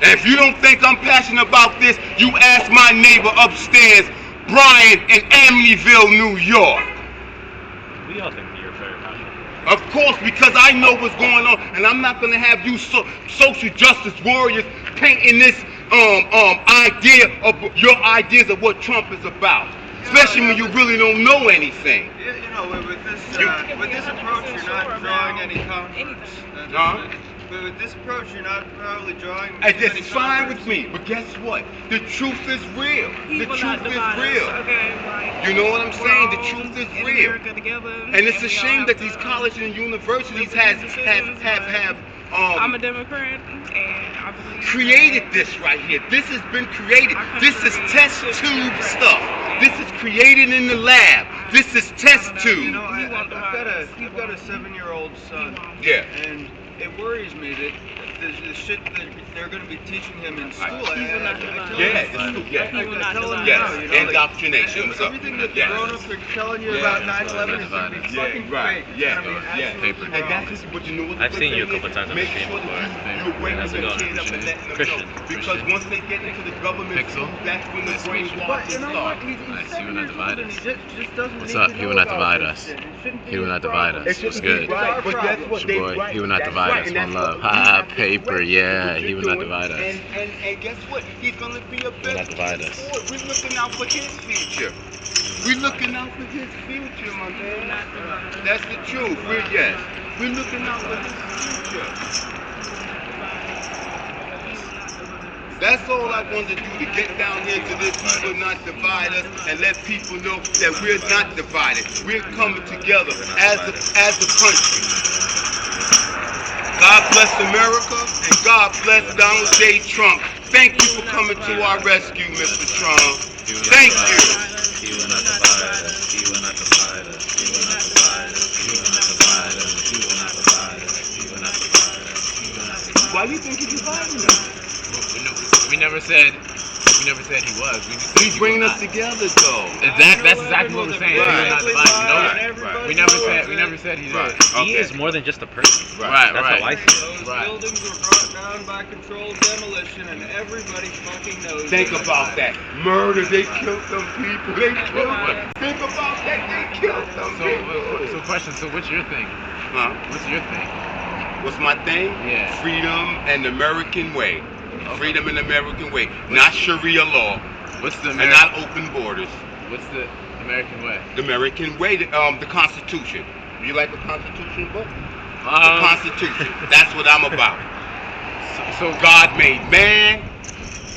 And if you don't think I'm passionate about this, you ask my neighbor upstairs, Brian in Amityville, New York. We all think that you're very passionate. Of course, because I know what's going on, and I'm not going to have you social justice warriors painting this idea of your ideas of what Trump is about. Especially when you really don't know anything. Yeah, with this approach, you're not drawing any converts. But with this approach, you're not probably drawing. And that's fine with me. But guess what? The truth is real. The truth is real. You know what I'm saying? The truth is real. And it's a shame that these colleges and universities have I'm a Democrat, and I believe created this right here. This has been created. This is test tube stuff. This is created in the lab. This is test tube. I've got a 7-year-old son. Yeah. And it worries me that the shit that they're going to be teaching him in school. Indoctrination. Everything that the grown-ups are telling you about 9/11 is going to be fucking fake. And that's just what you know. I've seen you a couple times on the stream before. How's it going? Christian. Because once they get into the government, that's when the brainwashing starts. Nice, he will not divide us. What's up? He will not divide us. He will not divide us. What's good? Right, but guess what? It's your boy. He will not divide us. One love. Ha, paper. Yeah, he will not divide us. And guess what? He's gonna be a better. Not divide us. We're looking out for his future. We're looking out for his future, my man. That's the truth. We're looking out for his future. That's all I wanted to do, to get down here to this He will not divide us and let people know that we're not divided. We're coming together as a country. God bless America and God bless Donald J. Trump. Thank you for coming to our rescue, Mr. Trump. Thank you. He will not divide us. He will not divide us. He will not divide us. He will not divide us. He will not divide us. He will not divide us. He will not divide us. Why do you think he's dividing us? We never said he was. He's bringing us together, though. That's exactly what we're saying. He will not divide us. You know that. We never said he did. He is more than just a person. Right. That's how I see it. Those buildings were brought down by controlled demolition, and everybody fucking knows. Think about that. Murder, they killed some people. They killed them. Think about that, they killed some people. So question, so what's your thing? Huh? What's your thing? What's my thing? Yeah. Freedom and the American way. Freedom and the American way. Not Sharia law. What's the and not open borders. What's the American way? The American way, the Constitution. You like the Constitution book? The Constitution. That's what I'm about. So God made man.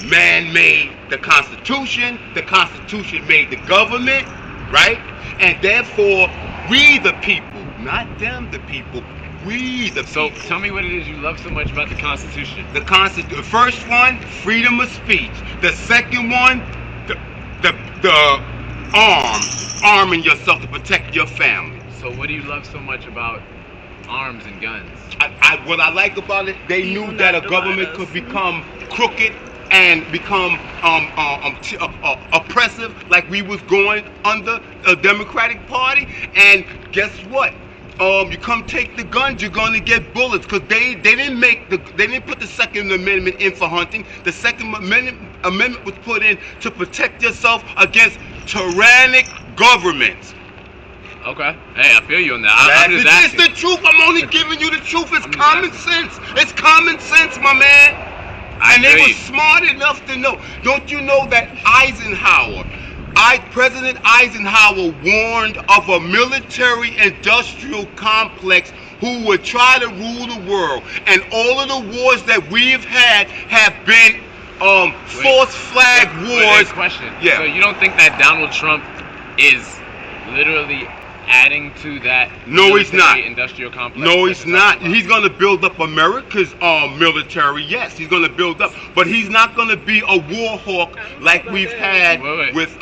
Man made the Constitution made the government, right? And therefore, we the people, not them the people, we the people. So tell me what it is you love so much about the Constitution. The first one, freedom of speech. The second one, the arming yourself to protect your family. So what do you love so much about arms and guns? What I like about it, they knew that a government could become crooked and become oppressive, like we was going under a Democratic Party. And guess what? You come take the guns, you're gonna get bullets, because they didn't put the Second Amendment in for hunting. The Second Amendment was put in to protect yourself against tyrannic governments. Okay. Hey, I feel you on that. It's the truth. I'm only giving you the truth. It's common sense. It's common sense, my man. And they were smart enough to know. Don't you know that President Eisenhower warned of a military-industrial complex who would try to rule the world, and all of the wars that we've had have been false flag wars. Question. Yeah. So you don't think that Donald Trump is literally adding to that industrial complex? No, he's not. He's going to build up America's military. Yes, he's going to build up, but he's not going to be a war hawk like we've had with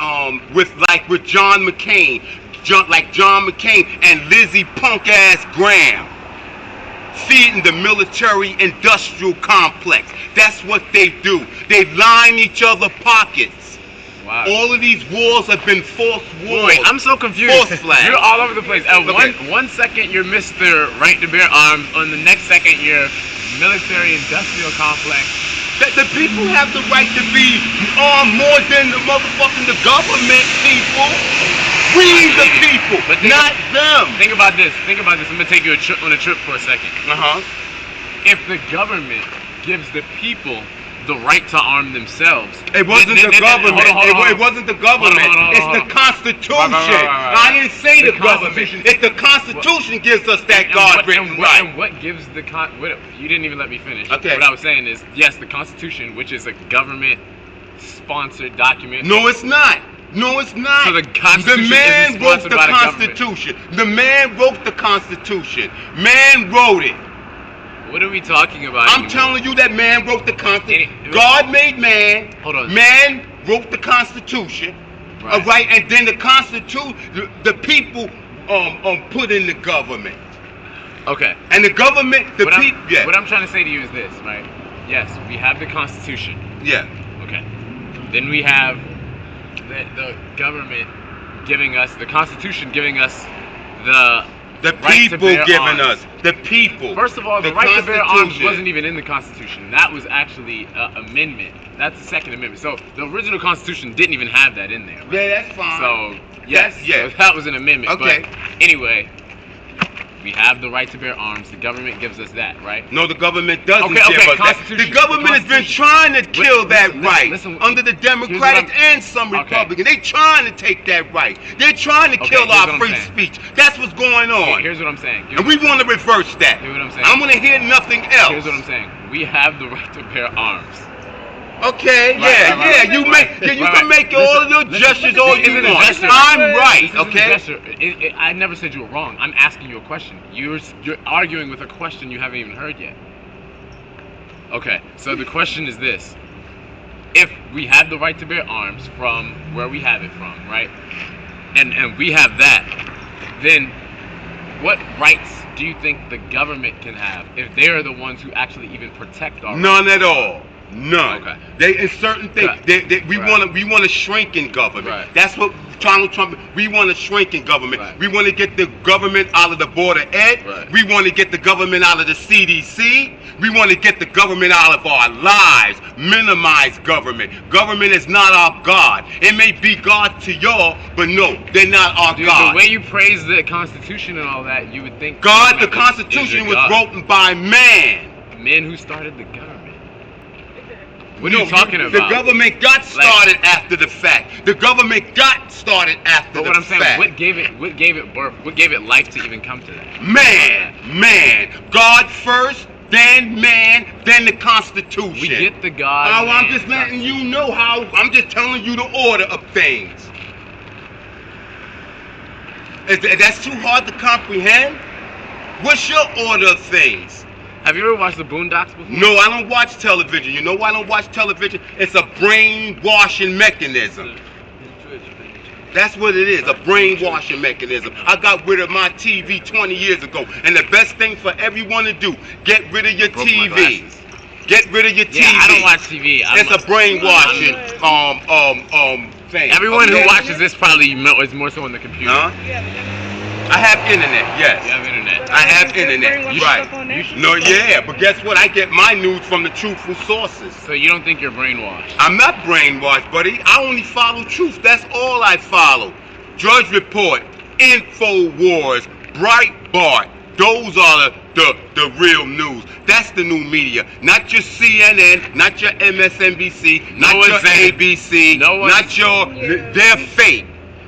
John McCain, John McCain and Lizzie punk ass Graham, feeding the military industrial complex. That's what they do. They line each other pockets. Wow. All of these wars have been false wars. Wait, I'm so confused. False flags. You're all over the place. At one second you're Mr. Right to Bear Arms. On the next second you're military industrial complex. That the people have the right to be armed more than the motherfucking the government people. We the people, But not them. Think about this. Think about this. I'm gonna take you on a trip for a second. If the government gives the people the right to arm themselves, it wasn't the government. It wasn't the government. It's the Constitution. I didn't say the government. It's the Constitution gives us that God-written right. And what gives the you didn't even let me finish. Okay. What I was saying is, yes, the Constitution, which is a government-sponsored document. No, it's not. No, it's not. So the Constitution the man isn't wrote sponsored the by the Constitution. The man wrote the Constitution. Man wrote it. What are we talking about? I'm telling you that man wrote the Constitution. Any- God made man. Hold on. Man wrote the Constitution. Right. All right, and then the Constitution, the people put in the government. Okay. And the government, the people. Yeah. What I'm trying to say to you is this, right? Yes, we have the Constitution. Yeah. Okay. Then we have the government giving us, the Constitution giving us the right people to bear giving arms. us. The people. First of all, the right to bear arms Constitution. wasn't even in the Constitution. That was actually an amendment. That's the Second Amendment. So the original Constitution didn't even have that in there. Right? Yeah, that's fine. So yes, yeah. so that was an amendment. Okay. But anyway, we have the right to bear arms. The government gives us that, right? No, the government doesn't Okay, give us that. Constitution. The government has been trying to kill that right listen, under the Democratic and some Republicans. They trying to take that right. They're trying to kill here's our what I'm free saying. speech. That's what's going on. Here's what I'm saying. And we want to reverse that. Here's what I'm saying. I want to hear nothing else. Here's what I'm saying. We have the right to bear arms. Okay, Right. you can make all of your gestures all This you isn't a want. gesture. I'm right, This isn't a okay? gesture. I never said you were wrong. I'm asking you a question. You're arguing with a question you haven't even heard yet. Okay, so the question is this. If we have the right to bear arms from where we have it from, right? And we have that, then what rights do you think the government can have if they are the ones who actually even protect our rights? None at all. None. Okay. They in certain things. Right. We want to shrink in government. Right. That's what Donald Trump. We want to shrink in government. Right. We want to get the government out of the Board of Ed. Right. We want to get the government out of the CDC. We want to get the government out of our lives. Minimize government. Government is not our God. It may be God to y'all, but no, they're not our God. The way you praise the Constitution and all that, you would think God, the is Constitution your was God. wrote by man. Men who started the government. What are you talking about? The government got started after the fact. The government got started after But the what I'm saying, fact. what gave it birth? What gave it life to even come to that? Man. God first, then man, then the Constitution. We get the God. Oh, I'm just letting you know how. I'm just telling you the order of things. That's too hard to comprehend? What's your order of things? Have you ever watched the Boondocks before? No, I don't watch television. You know why I don't watch television? It's a brainwashing mechanism. That's what it is, a brainwashing mechanism. I got rid of my TV 20 years ago, and the best thing for everyone to do, get rid of your TV. Get rid of your TV. Yeah, I don't watch TV. It's a brainwashing thing. Everyone who watches this probably is more so on the computer. Huh? I have internet, yes. You have internet. I have internet, right. No, yeah, but guess what? I get my news from the truthful sources. So you don't think you're brainwashed? I'm not brainwashed, buddy. I only follow truth. That's all I follow. Drudge Report, InfoWars, Breitbart. Those are the real news. That's the new media. Not your CNN, not your MSNBC, not your ABC, not your... They're fake.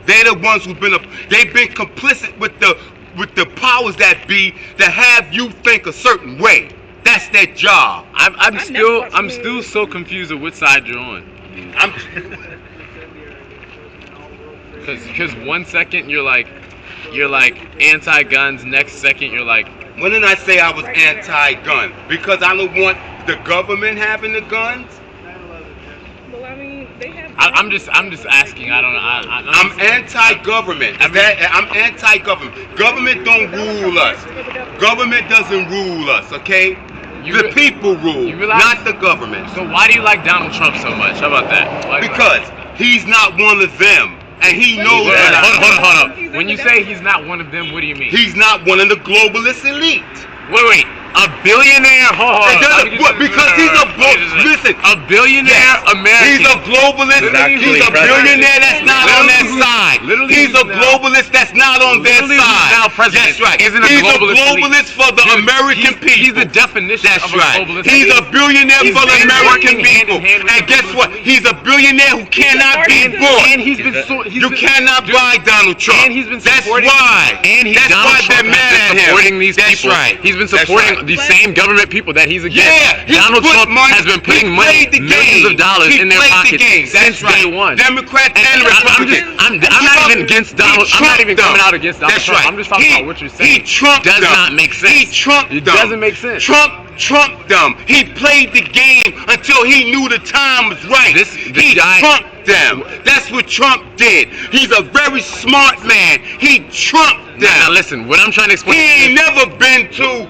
They're the ones who've been they've been complicit with the powers that be that have you think a certain way. That's their job. I'm still so confused of which side you're on. Because 1 second you're like anti-guns, next second you're like. When did I say I was anti-gun? Because I don't want the government having the guns. I'm just asking. I don't know. I'm anti-government. I'm anti-government. Government don't rule us. Government doesn't rule us, okay? The people rule, not the government. So why do you like Donald Trump so much? How about that? Because he's not one of them, and he knows that. Hold on. When you say he's not one of them, what do you mean? He's not one of the globalist elite. Wait. A billionaire? Hold on. Because he's a listen. listen. A billionaire American. He's a globalist. He's a billionaire that's not on their side. He's a globalist that's not on their side. Now president. That's right. Isn't a He's a globalist globalist for the American people. He's the definition That's of a right. globalist. He's a billionaire for the American working hand people. in hand with And the guess what? He's a billionaire who cannot be bought. And he's been You cannot buy Donald Trump. And he's been That's supporting. why. And he's That's Donald why they're Trump mad has at been him. supporting these That's people. right. He's been That's supporting right. the same government people that he's against. Yeah, he's Donald put Trump money- has been putting he money, played the millions game. of dollars He in their played the pockets game. since That's right. day one. Democrat and I'm Republican. not even against Donald. I'm not even coming out against Donald That's Trump. right. I'm just talking about what you're saying. He trumped does them. not make sense. He trumped It them. doesn't make sense. Trump trumped them. He played the game until he knew the time was right. He trumped them. That's what Trump did. He's a very smart man. He trumped them. Now listen, what I'm trying to explain. He ain't never been to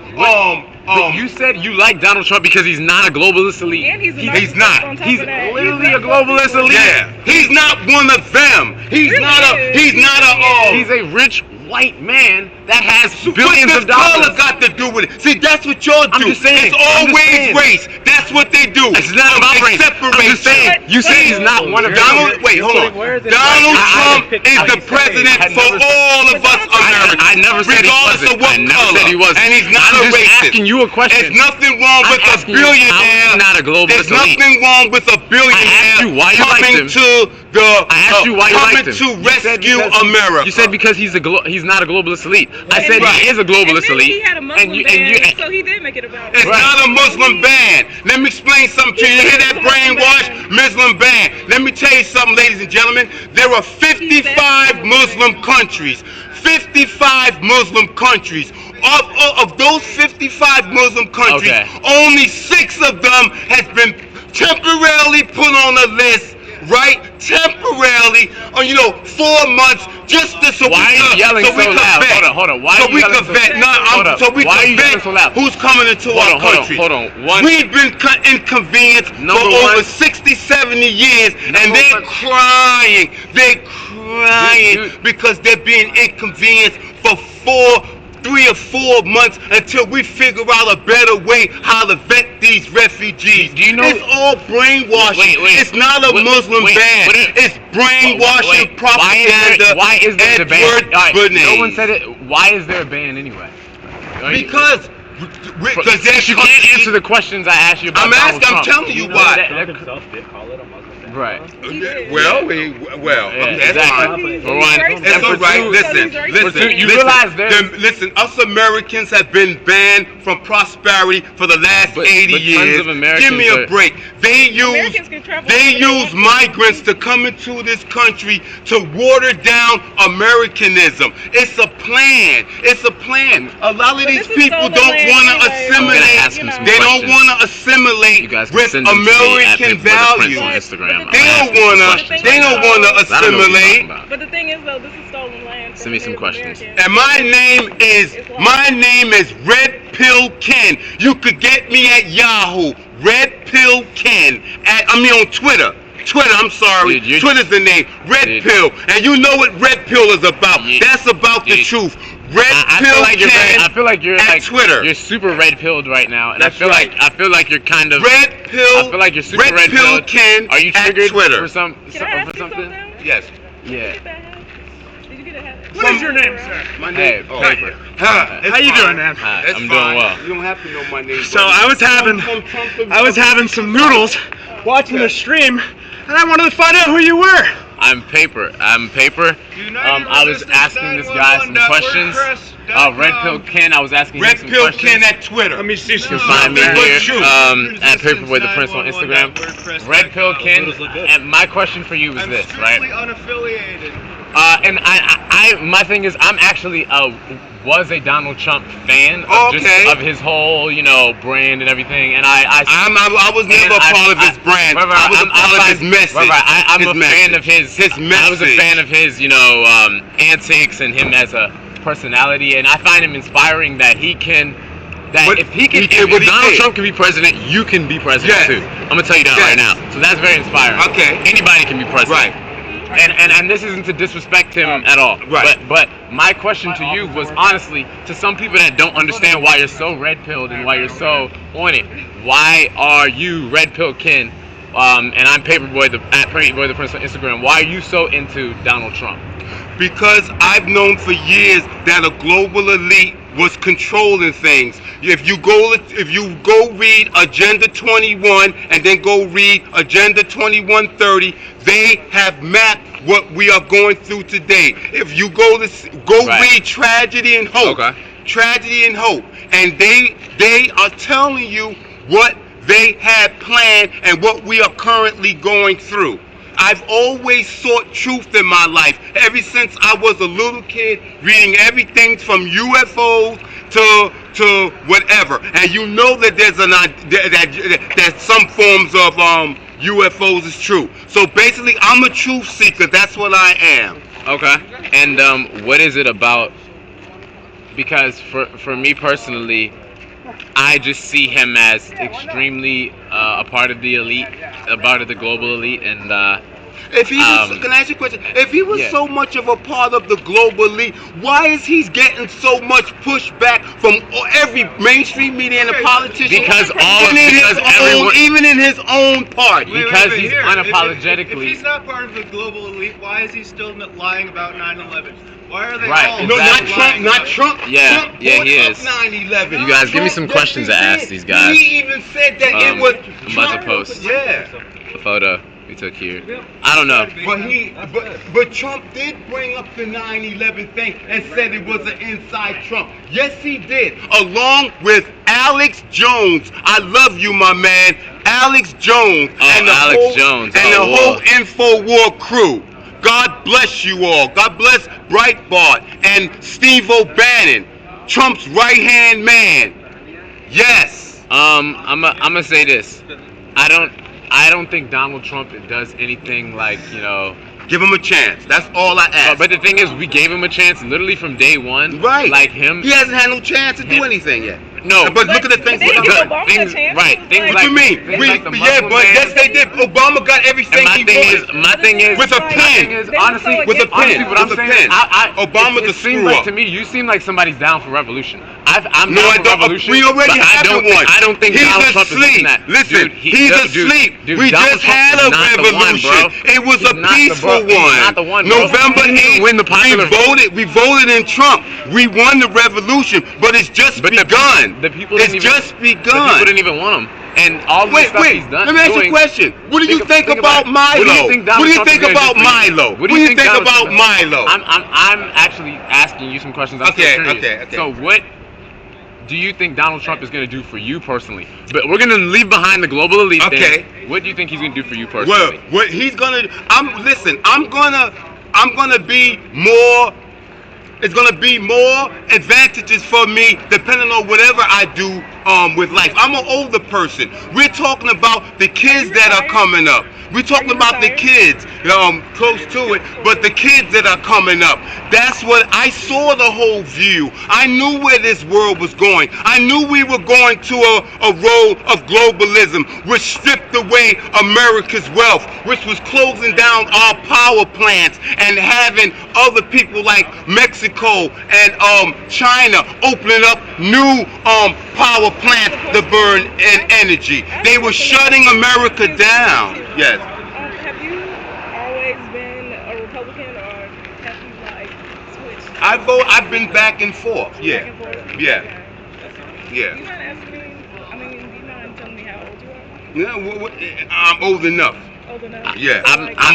you said you like Donald Trump because he's not a globalist elite. And he's He's not. He's literally a globalist elite. Yeah, he's not one of them. He's Really not a. is. He's not a. He's a rich white man that has What billions does of dollars. color got to do with it? See, that's what y'all do. I'm just saying. It's I'm just always saying. race. That's what they do. It's not about They race. separate I'm just saying. You say he's not one of Donald. Wait, hold on. Donald Trump is the president for all of us Americans. I never said he regardless wasn't. of what I never color. said he wasn't. And he's not I'm a just racist. asking you a question. There's nothing wrong I'm with a asking you how billionaire. he's not a globalist There's elite. nothing wrong with a billionaire you why you liked coming him. to the I asked you why you coming liked him. to You said rescue because America. You said because he's not a globalist elite. I said right. he is a globalist and then elite. he had a Muslim ban, so he did make it about It's Right. not a Muslim ban. Let me explain something to you. You hear that brainwash? Muslim ban. Let me tell you something, ladies and gentlemen. There are 55 Muslim countries. 55 Muslim countries. Of those 55 Muslim countries, Okay. only 6 of them has been temporarily put on a list. Right, temporarily, 4 months, just so Why are you yelling so loud? vet. Hold on. Why so are you we yelling could so vet. Hold up. So we Why are could you vet yelling so loud? who's coming into our country. Hold on. We've been inconvenienced Number for over one. 60, 70 years, and Number they're one. crying. They're crying Dude. because they're being inconvenienced for 3 or 4 months until we figure out a better way how to vet these refugees. Do you know? It's all brainwashing. Wait. It's not a Muslim ban. It's brainwashing propaganda. Why is there a ban? Edward All right, Bernays. no one said it. Why is there a ban anyway? Because Since you can't answer the questions I asked you about Donald Trump. I'm telling you why. Trump himself did call it a Muslim ban. Right. Well, Yeah, okay, that's exactly. fine. For one, It's and all for right. two, Listen. you realize there's- Listen. Us Americans have been banned from prosperity for the last 80 but years. tons of Americans Give me a are- break. They Americans can travel use migrants to come into this country to water down Americanism. It's a plan. It's a plan. A lot of But these this is people stolen don't land want to anyway. I'm gonna assimilate. ask him some They don't questions. want to assimilate You guys can with send them to me at American Paperboy the Prince values. on Instagram. I'm They gonna don't ask him some wanna. questions They right don't now. want to I don't know what you're assimilate. talking about. But the thing is, though, this is stolen land. Send me some questions. And my name is Red Pill Ken. You could get me at Yahoo. Red Pill Ken. On Twitter. I'm sorry. Dude, Twitter's the name. Red Dude. Pill. And you know what Red Pill is about. Yeah. That's about the Dude. truth. Red I Pill feel like you're Ken I feel like you're at like Twitter. You're super red pilled right now, and That's I feel right. like you're kind of. Red Pill. I feel like you're super red Pill pilled. Ken Are you at triggered Twitter. for Can I ask for you something? something? Yes. Yeah. Did you get a hat? What is your name, sir? My Hey, name. Paper. How you doing, man? Hi, That's I'm fine. doing well. You don't have to know my name. So buddy. I was having some noodles, watching the stream, and I wanted to find out who you were. I'm Paper. I was asking this guy some questions. Red Pill Ken, I was asking him Red some Pill questions. Ken at Twitter. Let me see You some. can find me But here you. at Paperboy the Prince on Instagram. Red Pill Ken, and my question for you is I'm this, strictly right? unaffiliated. And my thing is, I'm actually was a Donald Trump fan of, Okay. of his whole, brand and everything, and I was never a part of his brand. I was a part of his message. I'm a fan of his. His I was a message. fan of his, antics and him as a personality, and I find him inspiring that he can. But If he can, he did if what he Donald did. Trump can be president, you can be president Yes. too. I'm gonna tell you that Yes. right now. So that's very inspiring. Okay. Anybody can be president. Right. and this isn't to disrespect him at all. Right. But my question to you was honestly, to some people that don't understand why you're so red-pilled and why you're so on it, why are you Red Pill Ken, and I'm Paperboy, at Paperboy the Prince on Instagram, why are you so into Donald Trump? Because I've known for years that a global elite was controlling things. If you go read Agenda 21 and then go read Agenda 2130, they have mapped what we are going through today. If you read Tragedy and Hope, Tragedy and Hope, and they are telling you what they had planned and what we are currently going through. I've always sought truth in my life ever since I was a little kid, reading everything from UFOs to whatever. And you know that that some forms of UFOs is true. So basically, I'm a truth seeker. That's what I am. Okay. And what is it about? Because for me personally, I just see him as extremely a part of the elite, a part of the global elite, and if he was, can I ask you a question? If he was so much of a part of the global elite, why is he getting so much pushback from every mainstream media and the politicians? Even in his own party. Because he's unapologetically. If he's not part of the global elite, why is he still lying about 9/11? Why are they all No, not Trump. Yeah, Trump he is. 9/11. You guys, give me some questions to ask these guys. He even said that it was I'm about to post a photo we took here. I don't know. But Trump did bring up the 9/11 thing and said it was an inside Trump. Yes, he did. Along with Alex Jones. I love you, my man. Alex Jones and the whole InfoWar crew. God bless you all. God bless Breitbart and Steve O'Bannon, Trump's right-hand man. Yes. I'm gonna say this. I don't think Donald Trump does anything like, give him a chance. That's all I ask. But the thing is, we gave him a chance literally from day one. Right. Like him. He hasn't had no chance to do anything yet. No. But look at the things. They didn't give Obama a chance. Right. Things What like, you mean? Yes, they did. Obama got everything he wanted. My thing is, with a pen. Honestly, with a pen. What I'm saying, Obama it seems like to me, you seem like somebody's down for revolution. I'm down for revolution. We already have one. I don't think Donald Trump is doing that. Listen, he's asleep. We just had a revolution. It was a peaceful one. November 8th, we voted in Trump. We won the revolution, but it's just begun. It's just begun. The people didn't even want him. And all the stuff he's done. Let me ask you a question. What do you think about Milo? What do you think about Milo? What do you think about Milo? I'm actually asking you some questions. Okay. So what do you think Donald Trump is going to do for you personally? But we're going to leave behind the global elite thing. What do you think he's going to do for you personally? Well, what he's going to I'm going to be more. It's going to be more advantages for me depending on whatever I do with life. I'm an older person. We're talking about the kids that are coming up. We're talking about the kids close to it, but the kids that are coming up. That's what I saw, the whole view. I knew where this world was going. I knew we were going to a road of globalism, which stripped away America's wealth, which was closing down our power plants and having other people like Mexico and China opening up new power plants to burn energy. They were shutting America down. Yes. Have you always been a Republican, or have you switched? I've been back and forth. Yeah. Back and forth? Yeah. Do you mind asking me? Do you mind telling me how old you are? Yeah. I'm old enough. Old enough? Yeah.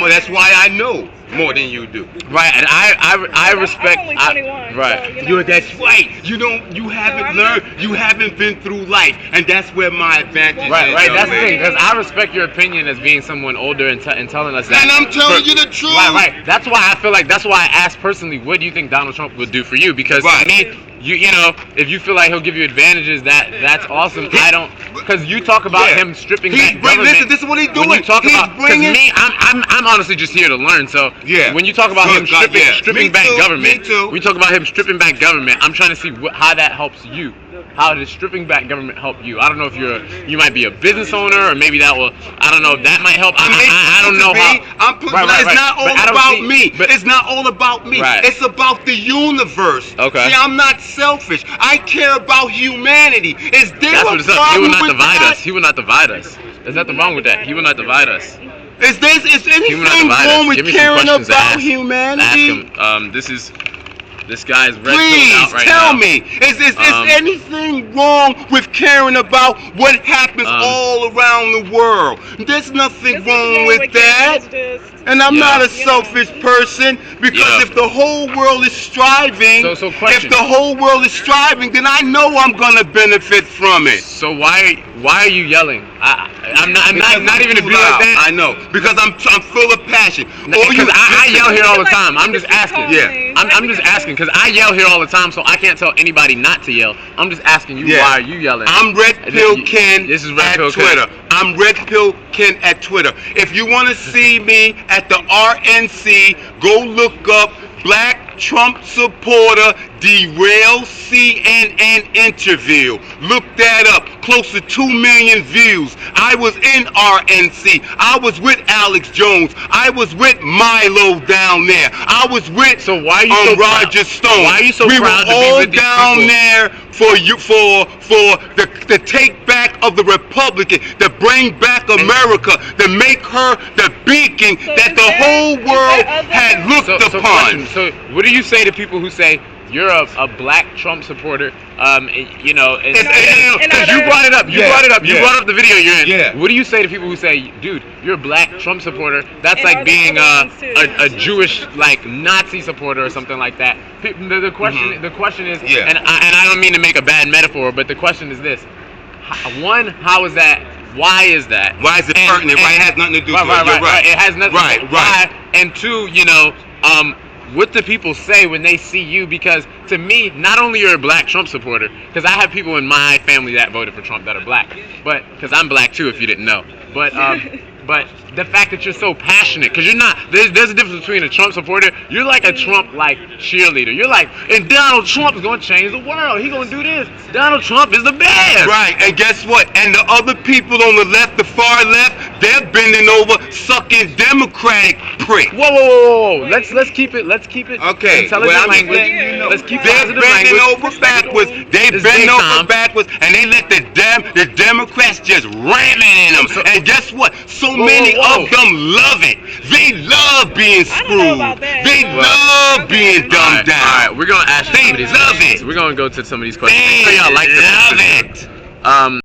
That's why I know more than you do. Right, and I respect. I'm only 21. Right. So, That's right. You haven't learned. You haven't been through life, and that's where my advantage is. Right. That's the thing, because I respect your opinion as being someone older and telling us that. And I'm telling you the truth. Right. That's why I feel like that's why I asked personally, what do you think Donald Trump would do for you? Because to me, if you feel like he'll give you advantages, that's awesome. I don't, because you talk about him stripping back government. Listen, this is what he's doing. When you talk about, because me, I'm honestly just here to learn. So when you talk about him stripping back government, when you talk about him stripping back government, I'm trying to see how that helps you. how does stripping back government help you? I don't know if you might be a business owner, or maybe that will. I don't know if that might help. I don't know how. It's not all about me. It's not all about me. Right. It's about the universe. Okay. See, I'm not selfish. I care about humanity. Is there That's a what it's up. He problem will not with divide that? us. He will not divide us. There's nothing wrong with that. He will not divide us. Is He will not anything divide wrong us. with Give me some caring questions to about ask. humanity? Ask him. This guy's red pilled Please out right tell now. me, is anything wrong with caring about what happens all around the world? There's nothing wrong with that. And I'm not a selfish person, because if the whole world is striving, question. if the whole world is striving, then I know I'm gonna benefit from it. So why are you yelling? I'm not even to be loud. like that. I know, because I'm full of passion. Because I yell here all the time. I'm just asking. Yeah. I'm just asking because I yell here all the time, so I can't tell anybody not to yell. I'm just asking you, why are you yelling? I'm Red Pill Ken This is Red at Pill Twitter. Ken. I'm Red Pill Ken at Twitter. If you want to see me at the RNC, go look up Black Trump supporter derail CNN interview. Look that up. Close to 2 million views. I was in RNC. I was with Alex Jones. I was with Milo down there. I was with why are you so Roger proud? Stone. Why are you so we proud were to be all with these down people? there for the take back of the Republican, to bring back America, to make her the beacon that the whole world had looked upon. So what do you say to people who say you're a black Trump supporter? Because you brought it up. You brought up the video you're in. Yeah. What do you say to people who say, dude, you're a black Trump supporter? That's like being a Jewish like Nazi supporter or something like that. The question is, and I don't mean to make a bad metaphor, but the question is this: one, how is that? Why is that? Why is it pertinent? Why it has nothing to do with it? You're right. It has nothing. Right. Why? And two, what do people say when they see you? Because to me, not only you're a black Trump supporter, because I have people in my family that voted for Trump that are black, but because I'm black too, if you didn't know. But the fact that you're so passionate, because you're not, there's a difference between a Trump supporter. You're like a Trump like cheerleader. You're like, and Donald Trump is gonna change the world. He's gonna do this. Donald Trump is the best. Right, and guess what? And the other people on the left, the far left, they're bending over, sucking Democratic prick. Whoa. Let's keep it. Okay. Intelligent language. Let's keep They're positive bending language. over backwards. They It's bend big over time. backwards, and they let the Democrats just ram it in them. And guess what? So many of them love it. They love being screwed. They love being dumbed down. All right, we're gonna ask you They some of these love questions. it. We're gonna go to some of these questions. They Make sure y'all like love it. them.